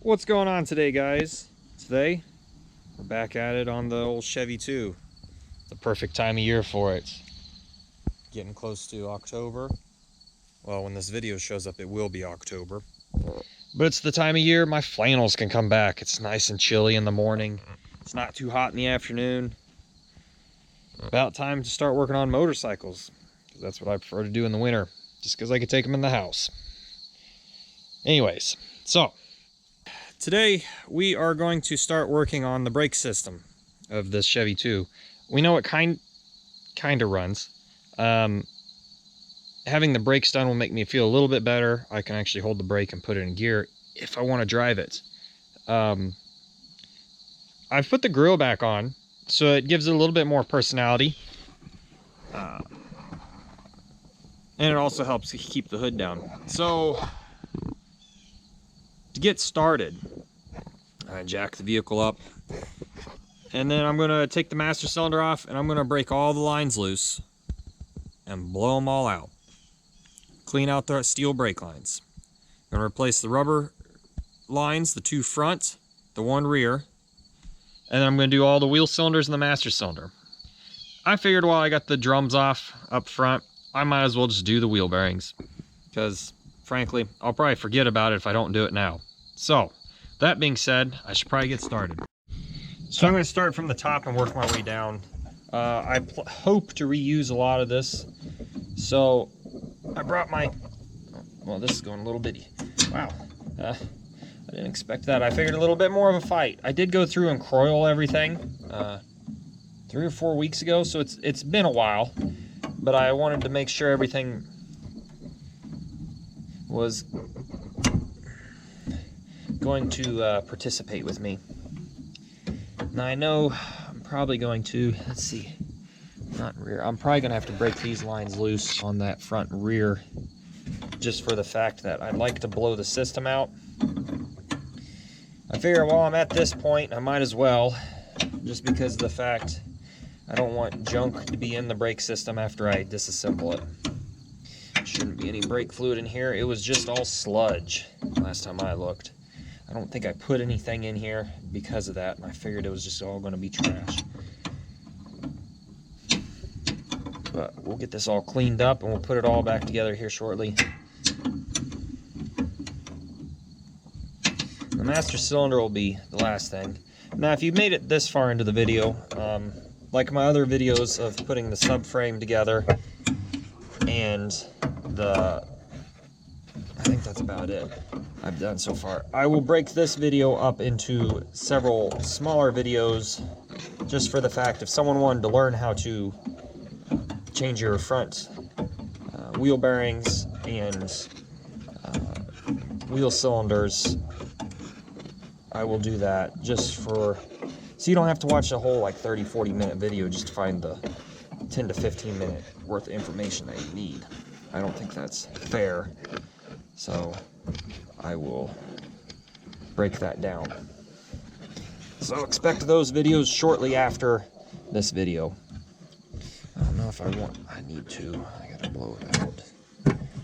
What's going on today, guys? Today we're back at it on the old Chevy 2. The perfect time of year for it. Getting close to October. Well, when this video shows up, it will be October. But it's the time of year my flannels can come back. It's nice and chilly in the morning. It's not too hot in the afternoon. About time to start working on motorcycles, because that's what I prefer to do in the winter, just because I can take them in the house. Anyways, so today we are going to start working on the brake system of this Chevy 2. We know it kind of runs. Having the brakes done will make me feel a little bit better. I can actually hold the brake and put it in gear if I want to drive it. I've put the grill back on, so it gives it a little bit more personality. And it also helps keep the hood down. So, to get started, I jack the vehicle up, and then I'm going to take the master cylinder off, and I'm going to break all the lines loose and blow them all out. Clean out the steel brake lines. I'm going to replace the rubber lines, the two front, the one rear, and then I'm going to do all the wheel cylinders and the master cylinder. I figured while I got the drums off up front, I might as well just do the wheel bearings, because frankly, I'll probably forget about it if I don't do it now. So, that being said, I should probably get started. So I'm going to start from the top and work my way down. I hope to reuse a lot of this. So, I brought my... Well, this is going a little bitty. Wow. I didn't expect that. I figured a little bit more of a fight. I did go through and croil everything 3 or 4 weeks ago, so it's been a while. But I wanted to make sure everything was going to participate with me. Now I know I'm probably going to, let's see, not rear, I'm probably going to have to break these lines loose on that front and rear, just for the fact that I'd like to blow the system out. I figure while I'm at this point, I might as well, just because of the fact I don't want junk to be in the brake system after I disassemble it. Shouldn't be any brake fluid in here. It was just all sludge last time I looked. I don't think I put anything in here because of that, and I figured it was just all going to be trash. But we'll get this all cleaned up and we'll put it all back together here shortly. The master cylinder will be the last thing. Now if you've made it this far into the video, like my other videos of putting the subframe together and I think that's about it I've done so far. I will break this video up into several smaller videos, just for the fact if someone wanted to learn how to change your front wheel bearings and wheel cylinders, I will do that just for, so you don't have to watch the whole like 30-40 minute video just to find the 10 to 15 minute worth of information that you need. I don't think that's fair. So I will break that down. So expect those videos shortly after this video. I don't know if I need to. I gotta blow it out.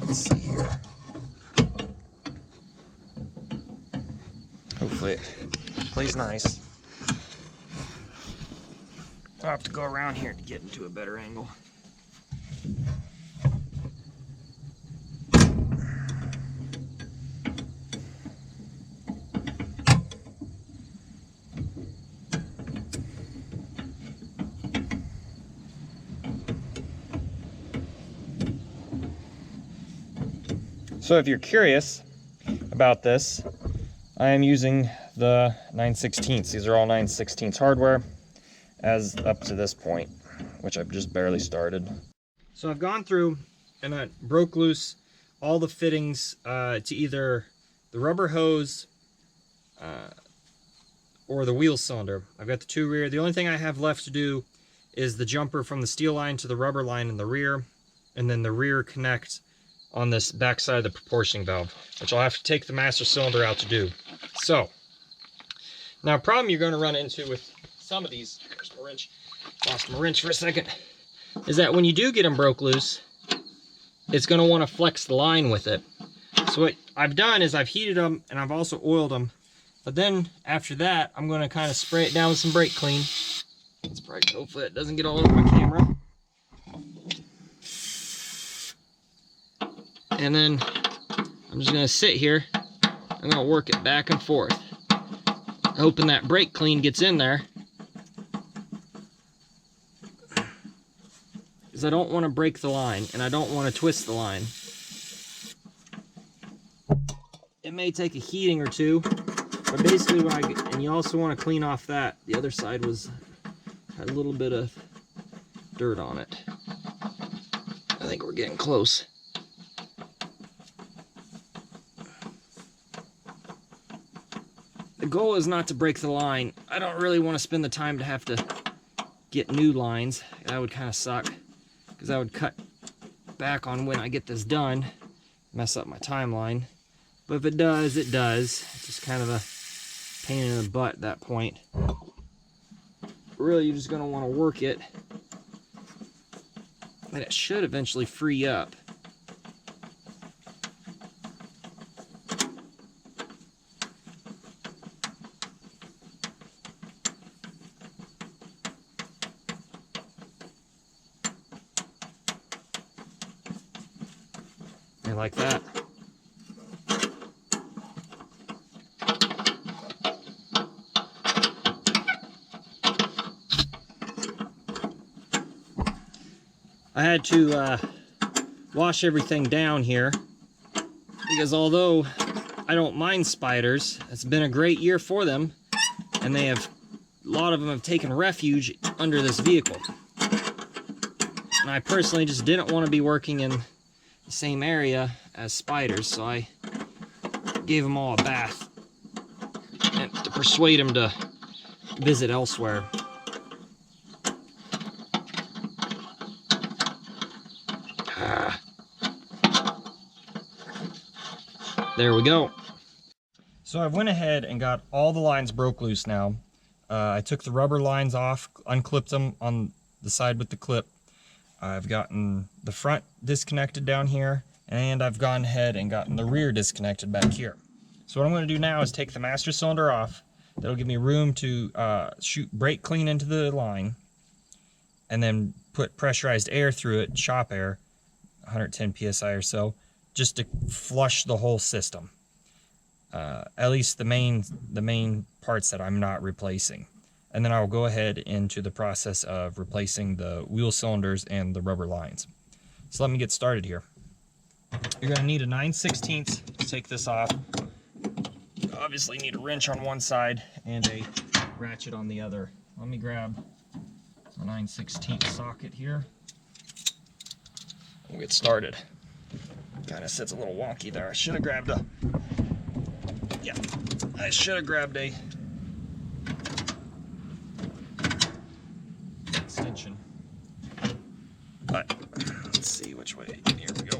Let's see here. Hopefully it plays nice. I'll have to go around here to get into a better angle. So if you're curious about this, I am using the 9/16. These are all 9/16 hardware as up to this point, which I've just barely started. So I've gone through and I broke loose all the fittings to either the rubber hose or the wheel cylinder. I've got the two rear. The only thing I have left to do is the jumper from the steel line to the rubber line in the rear, and then the rear connect on this back side of the proportioning valve, which I'll have to take the master cylinder out to do. So, now a problem you're going to run into with some of these, there's my wrench, lost my wrench for a second, is that when you do get them broke loose, it's going to want to flex the line with it. So what I've done is I've heated them and I've also oiled them But then after that, I'm going to kind of spray it down with some brake clean. Hopefully it doesn't get all over my camera. And then I'm just going to sit here. I'm going to work it back and forth, hoping that brake clean gets in there. Because I don't want to break the line, and I don't want to twist the line. It may take a heating or two, but basically when and you also want to clean off that. The other side had a little bit of dirt on it. I think we're getting close. The goal is not to break the line. I don't really want to spend the time to have to get new lines. That would kind of suck, because that would cut back on when I get this done, mess up my timeline. But if it does, it does. It's just kind of a pain in the butt at that point. Really, you're just going to want to work it, and it should eventually free up. And like that. I had to wash everything down here, because although I don't mind spiders, it's been a great year for them, and a lot of them have taken refuge under this vehicle. And I personally just didn't want to be working in the same area as spiders, so I gave them all a bath and to persuade them to visit elsewhere. There we go. So I went ahead and got all the lines broke loose now. I took the rubber lines off, unclipped them on the side with the clip. I've gotten the front disconnected down here, and I've gone ahead and gotten the rear disconnected back here. So what I'm going to do now is take the master cylinder off. That'll give me room to shoot brake clean into the line, and then put pressurized air through it, shop air, 110 psi or so, just to flush the whole system. At least the main parts that I'm not replacing. And then I'll go ahead into the process of replacing the wheel cylinders and the rubber lines. So let me get started here. You're going to need a 9/16 to take this off. You obviously need a wrench on one side and a ratchet on the other. Let me grab a 9/16 socket here. We'll get started. Kind of sits a little wonky there. I should have grabbed a extension. But let's see which way. Here we go.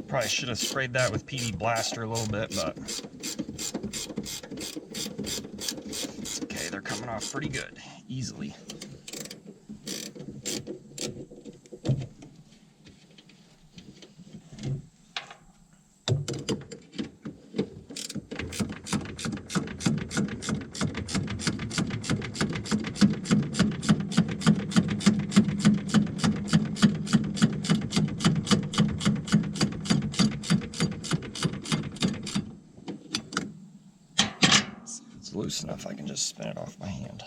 Probably should have sprayed that with PD Blaster a little bit, but it's okay. They're coming off pretty good, easily. Loose enough I can just spin it off my hand.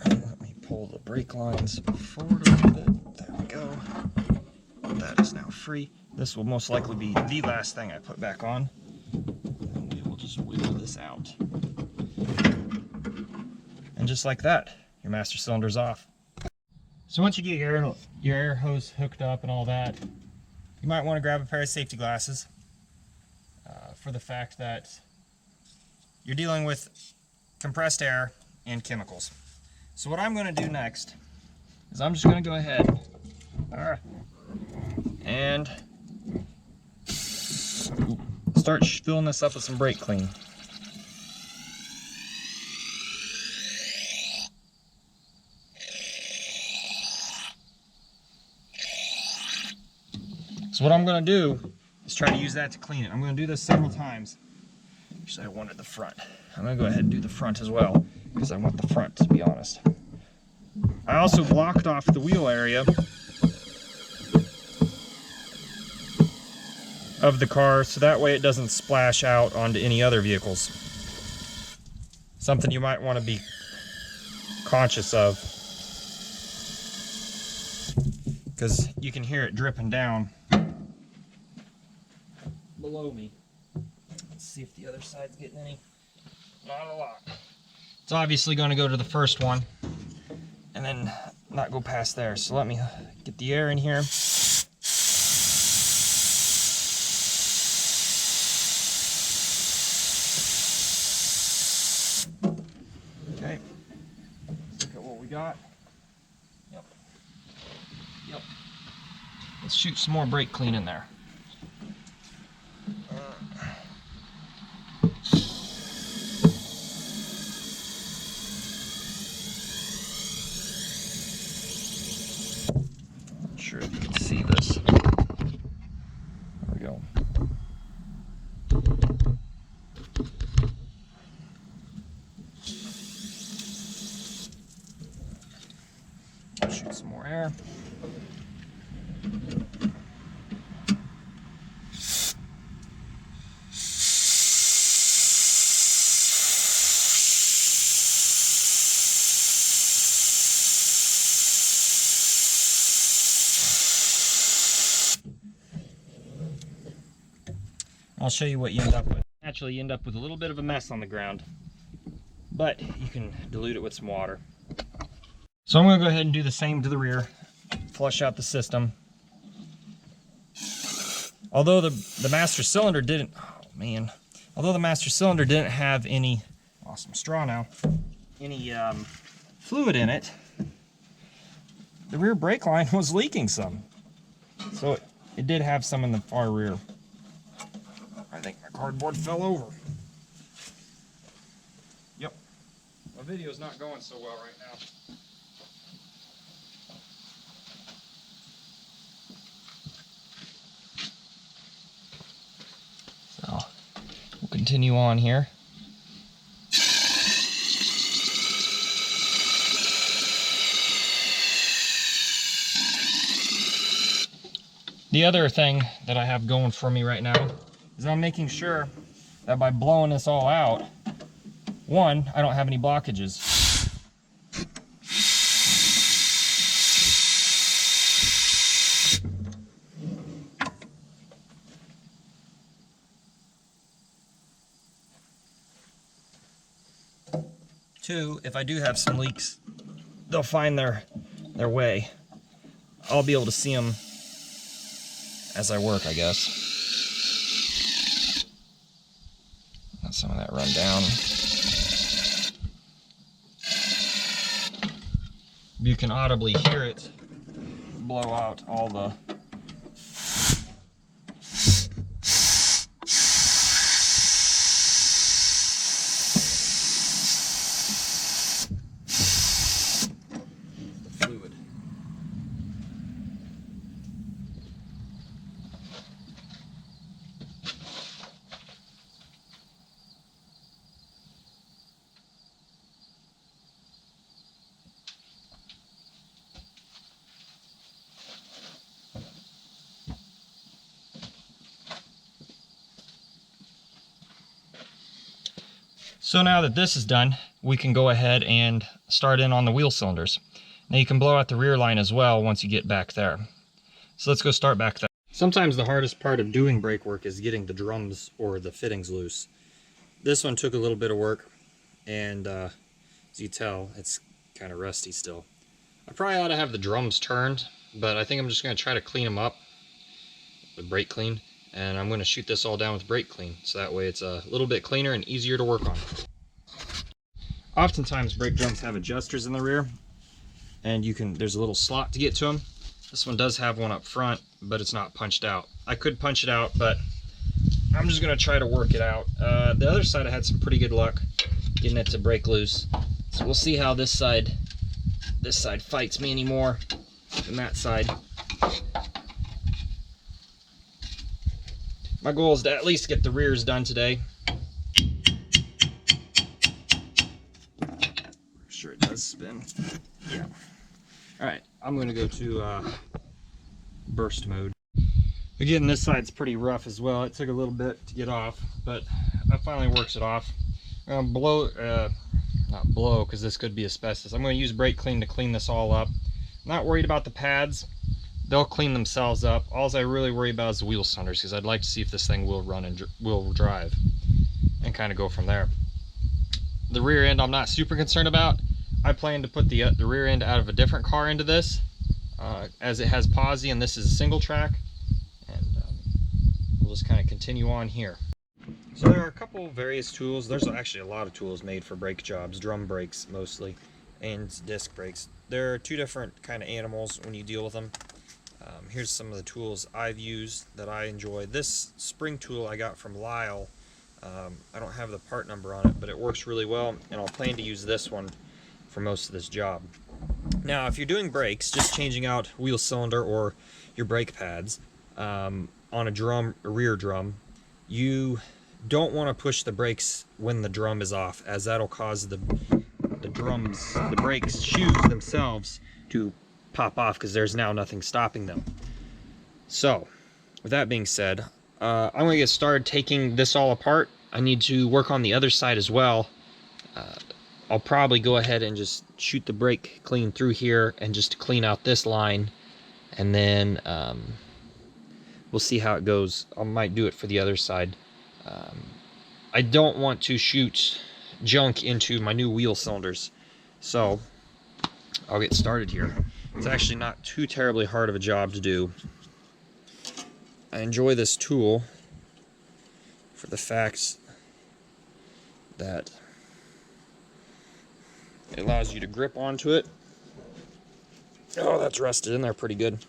Let me pull the brake lines forward a little bit. There we go. That is now free. This will most likely be the last thing I put back on. And we will just wiggle this out. And just like that, your master cylinder's off. So once you get your air hose hooked up and all that, you might want to grab a pair of safety glasses. For the fact that you're dealing with compressed air and chemicals. So what I'm going to do next is I'm just going to go ahead and start filling this up with some brake clean. So what I'm going to do is try to use that to clean it. I'm going to do this several times. Actually, I wanted the front. I'm going to go ahead and do the front as well, because I want the front, to be honest. I also blocked off the wheel area of the car, so that way it doesn't splash out onto any other vehicles. Something you might want to be conscious of, because you can hear it dripping down below me. Let's see if the other side's getting any. Not a lot. It's obviously going to go to the first one and then not go past there. So let me get the air in here. Okay. Look at what we got. Yep. Let's shoot some more brake clean in there. Not sure if you can see this. There we go. Shoot some more air. I'll show you what you end up with. Naturally, you end up with a little bit of a mess on the ground, but you can dilute it with some water. So I'm going to go ahead and do the same to the rear. Flush out the system. Although the master cylinder didn't, although the master cylinder didn't have any, lost some straw now, any fluid in it, the rear brake line was leaking some. So it did have some in the far rear. I think my cardboard fell over. Yep. My video's not going so well right now. So, we'll continue on here. The other thing that I have going for me right now is I'm making sure that by blowing this all out, one, I don't have any blockages. Two, if I do have some leaks, they'll find their way. I'll be able to see them as I work, I guess. Let some of that run down. You can audibly hear it blow out all the fluid. So now that this is done, we can go ahead and start in on the wheel cylinders. Now you can blow out the rear line as well once you get back there. So let's go start back there. Sometimes the hardest part of doing brake work is getting the drums or the fittings loose. This one took a little bit of work, and as you tell, it's kind of rusty still. I probably ought to have the drums turned, but I think I'm just going to try to clean them up with brake clean. And I'm going to shoot this all down with brake clean, so that way it's a little bit cleaner and easier to work on. Oftentimes brake drums have adjusters in the rear, and there's a little slot to get to them. This one does have one up front, but it's not punched out. I could punch it out, but I'm just gonna try to work it out. The other side I had some pretty good luck getting it to break loose. So we'll see how this side fights me anymore than that side. My goal is to at least get the rears done today. I'm sure it does spin. Yeah. Alright, I'm going to go to burst mode. Again, this side's pretty rough as well. It took a little bit to get off, but that finally works it off. I'm going to not blow, because this could be asbestos. I'm going to use brake clean to clean this all up. I'm not worried about the pads. They'll clean themselves up. All I really worry about is the wheel cylinders, because I'd like to see if this thing will run and will drive, and kind of go from there. The rear end I'm not super concerned about. I plan to put the rear end out of a different car into this, as it has posi and this is a single track, and we'll just kind of continue on here. So there are a couple various tools. There's actually a lot of tools made for brake jobs, drum brakes mostly, and disc brakes. There are two different kind of animals when you deal with them. Here's some of the tools I've used that I enjoy. This spring tool I got from Lyle. I don't have the part number on it, but it works really well, and I'll plan to use this one for most of this job. Now, if you're doing brakes, just changing out wheel cylinder or your brake pads on a rear drum, you don't want to push the brakes when the drum is off, as that'll cause the brakes shoes themselves to pop off, because there's now nothing stopping them. So with that being said, I'm going to get started taking this all apart. I need to work on the other side as well. I'll probably go ahead and just shoot the brake clean through here and just clean out this line, and then we'll see how it goes. I might do it for the other side. I don't want to shoot junk into my new wheel cylinders, so I'll get started here. It's actually not too terribly hard of a job to do. I enjoy this tool for the fact that it allows you to grip onto it. Oh, that's rusted in there pretty good.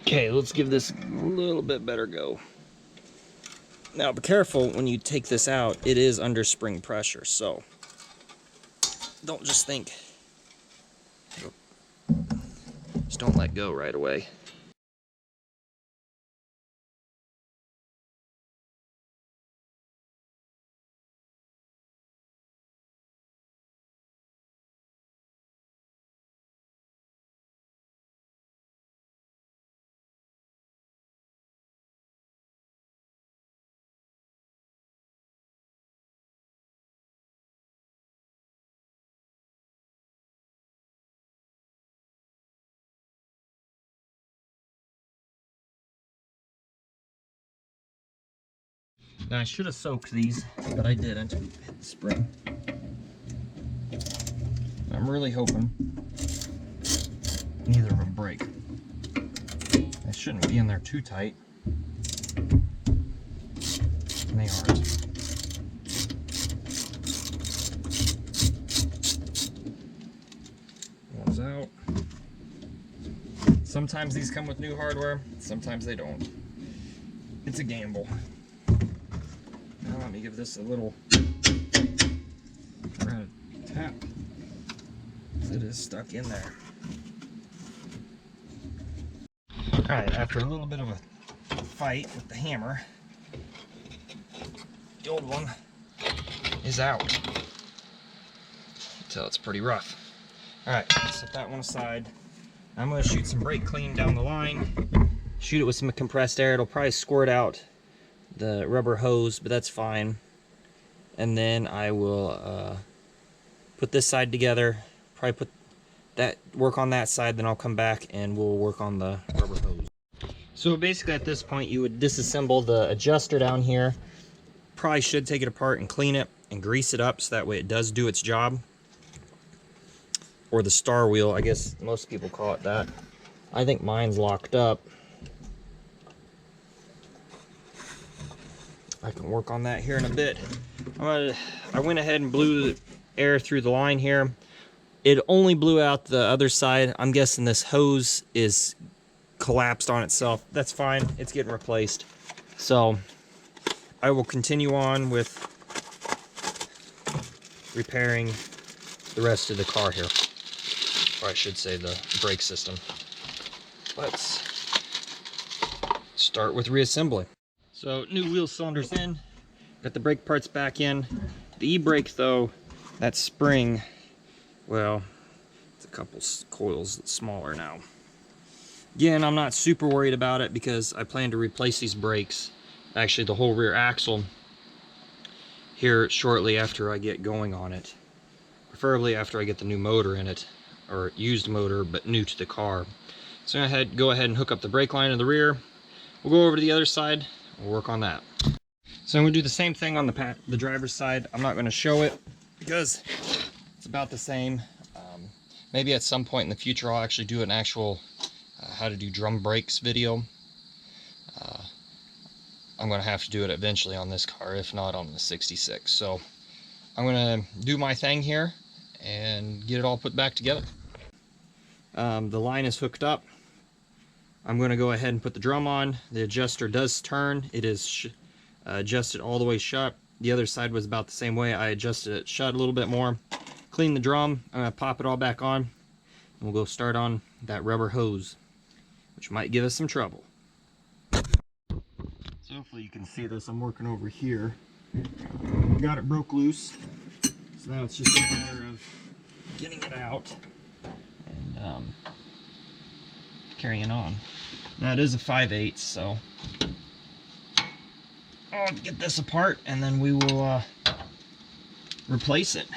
Okay, let's give this a little bit better go. Now, be careful when you take this out. It is under spring pressure, so don't just think. Just don't let go right away. Now, I should have soaked these, but I didn't. Hit the spring. I'm really hoping neither of them break. They shouldn't be in there too tight. And they aren't. One's out. Sometimes these come with new hardware, sometimes they don't. It's a gamble. Now let me give this a little... We're gonna it is stuck in there. Alright, after a little bit of a fight with the hammer, the old one is out. Until it's pretty rough. Alright, set that one aside. I'm going to shoot some brake clean down the line. Shoot it with some compressed air. It'll probably squirt out the rubber hose, but that's fine. And then I will put this side together. Probably work on that side, then I'll come back and we'll work on the rubber hose. So basically at this point you would disassemble the adjuster down here. Probably should take it apart and clean it and grease it up so that way it does do its job. Or the star wheel, I guess most people call it that. I think mine's locked up. I can work on that here in a bit. I went ahead and blew the air through the line here. It only blew out the other side. I'm guessing this hose is collapsed on itself. That's fine, it's getting replaced. So I will continue on with repairing the rest of the car here. Or I should say the brake system. Let's start with reassembly. So new wheel cylinders in, got the brake parts back in. The e-brake though, that spring, well, it's a couple coils smaller now. Again, I'm not super worried about it because I plan to replace these brakes, actually the whole rear axle, here shortly after I get going on it. Preferably after I get the new motor in it, or used motor but new to the car. So I'm gonna go ahead and hook up the brake line in the rear. We'll go over to the other side, we'll work on that. So I'm gonna do the same thing on the driver's side. I'm not gonna show it because it's about the same. Maybe at some point in the future I'll actually do an actual how to do drum brakes video. I'm gonna have to do it eventually on this car, if not on the 66. So I'm gonna do my thing here and get it all put back together. The line is hooked up. I'm gonna go ahead and put the drum on. The adjuster does turn. It is adjusted all the way shut. The other side was about the same way. I adjusted it shut a little bit more. Clean the drum. I'm gonna pop it all back on, and we'll go start on that rubber hose, which might give us some trouble. So hopefully you can see this. I'm working over here. Got it broke loose, so now it's just a matter of getting it out and carrying on. Now it is a 5/8, so I'll get this apart and then we will replace it.